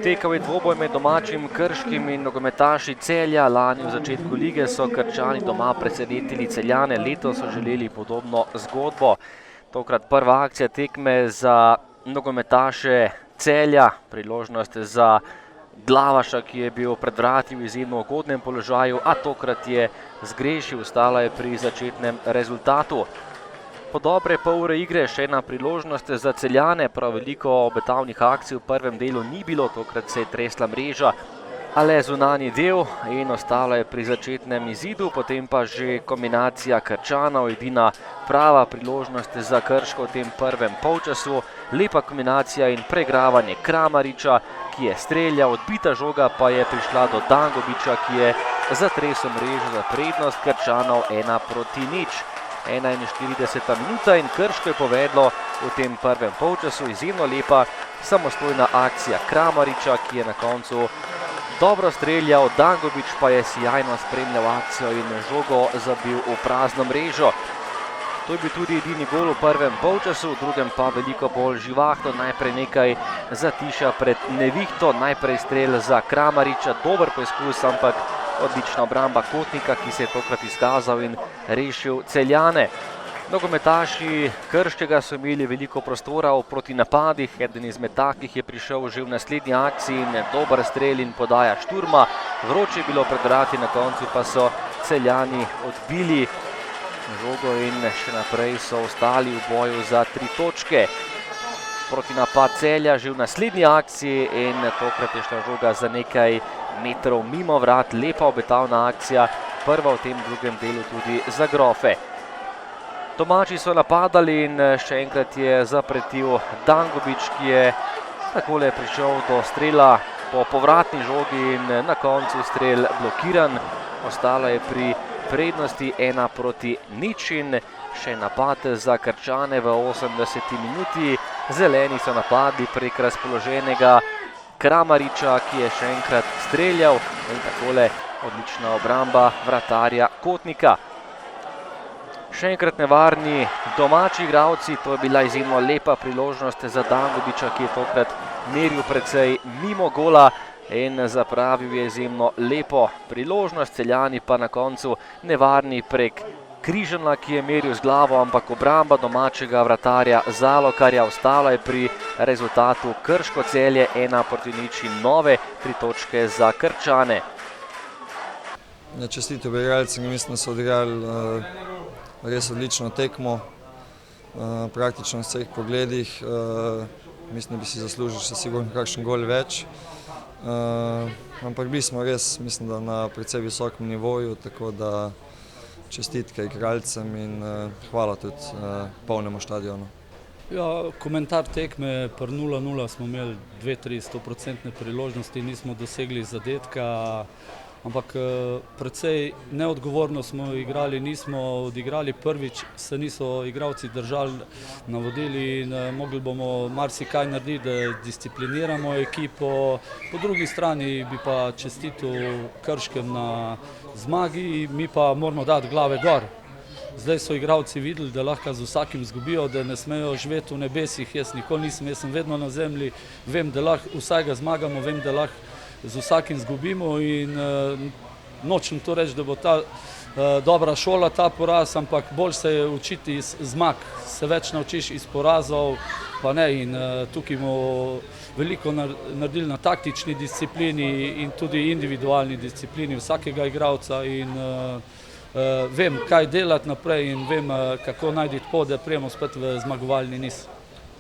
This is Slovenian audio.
Potekal je dvoboj med domačim Krškim in nogometaši Celja. Lani v začetku lige so Krčani doma presenetili Celjane, letos so želeli podobno zgodbo. Tokrat prva akcija tekme za nogometaše Celja, priložnost za Glavaša, ki je bil pred vrati v izjemno ugodnem položaju, a tokrat je zgrešil, ostala je pri začetnem rezultatu. Po dobre pol ure igre še ena priložnost za Celjane, prav veliko obetavnih akcij v prvem delu ni bilo, tokrat se je tresla mreža, a le zunanji del in ostala je pri začetnem izidu, potem pa že kombinacija Krčanov, edina prava priložnost za Krško v tem prvem polčasu, lepa kombinacija in preigravanje Kramariča, ki je streljal, odbita žoga pa je prišla do Dangubiča, ki je zatresel mrežo za prednost Krčanov 1:0. 41. minuta in Krško je povedlo v tem prvem polčasu. Izjemno lepa samostojna akcija Kramariča, ki je na koncu dobro streljal, Dangubič pa je sijajno spremljal akcijo in žogo zabil v prazno mrežo. To je bil tudi edini gol v prvem polčasu, v drugem pa veliko bolj živahno, najprej nekaj zatiša pred nevihto, najprej strel za Kramariča, dober poizkus, ampak odlična obramba Kotnika, ki se je tokrat izkazal in rešil Celjane. Nogometaši Krškega so imeli veliko prostora v protinapadih, eden izmed takih je prišel že v naslednji akciji in dober strel in podaja Šturma. Vroče je bilo pred vrati, na koncu pa so Celjani odbili žogo in še naprej so ostali v boju za 3 točke. Protinapad Celja že v naslednji akciji in tokrat je šla žoga za nekaj metrov mimo vrat, lepa obetavna akcija, prva v tem drugem delu tudi za Grofe. Domači so napadali in še enkrat je zapretil Dangubič, ki je takole prišel do strela po povratni žogi in na koncu strel blokiran. Ostala je pri prednosti 1:0 in še napad za Krčane v 80. minuti. Zeleni so napadli prek razpoloženega Kramariča, ki je še enkrat streljal in takole odlična obramba vratarja Kotnika. Še enkrat nevarni domači igralci, to je bila izjemno lepa priložnost za Dangubiča, ki je tokrat meril precej mimo gola in zapravil je izjemno lepo priložnost. Celjani pa na koncu nevarni prek Križana, ki je meril z glavo, ampak obramba domačega vratarja Zalokarja ostala je pri rezultatu Krško Celje 1:0 in nove 3 točke za Krčane. Čestitev igralcem, mislim, da so odigrali res odlično tekmo, praktično v vseh pogledih. Mislim, da bi si zaslužili še sigurno kakšen gol več. Ampak bili smo res, mislim, da na precej visokem nivoju, tako da čestitke igralcem in hvala tudi polnemu štadionu. Ja, komentar tekme, pri 0:0 smo imeli 2-3 100% priložnosti, nismo dosegli zadetka, ampak precej neodgovorno smo igrali, nismo odigrali prvič, se niso igralci držali navodili in mogli bomo marsikaj narediti, da discipliniramo ekipo. Po drugi strani bi pa čestitil Krškem na zmagi, mi pa moramo dati glave gor. Zdaj so igralci videli, da lahko z vsakim izgubijo, da ne smejo živeti v nebesih. Jaz nikoli nisem, jaz sem vedno na zemlji, vem, da lahko vsega zmagamo, vem, da lahko z vsakim izgubimo in nočem to reči, da bo ta dobra šola ta poraz, ampak bolj se je učiti iz zmag, se več naučiš iz porazov, pa ne, in tukaj bomo veliko naredili na taktični disciplini in tudi individualni disciplini vsakega igralca in vem, kaj delati naprej in vem, kako najti pot, da prijemo spet v zmagovalni niz.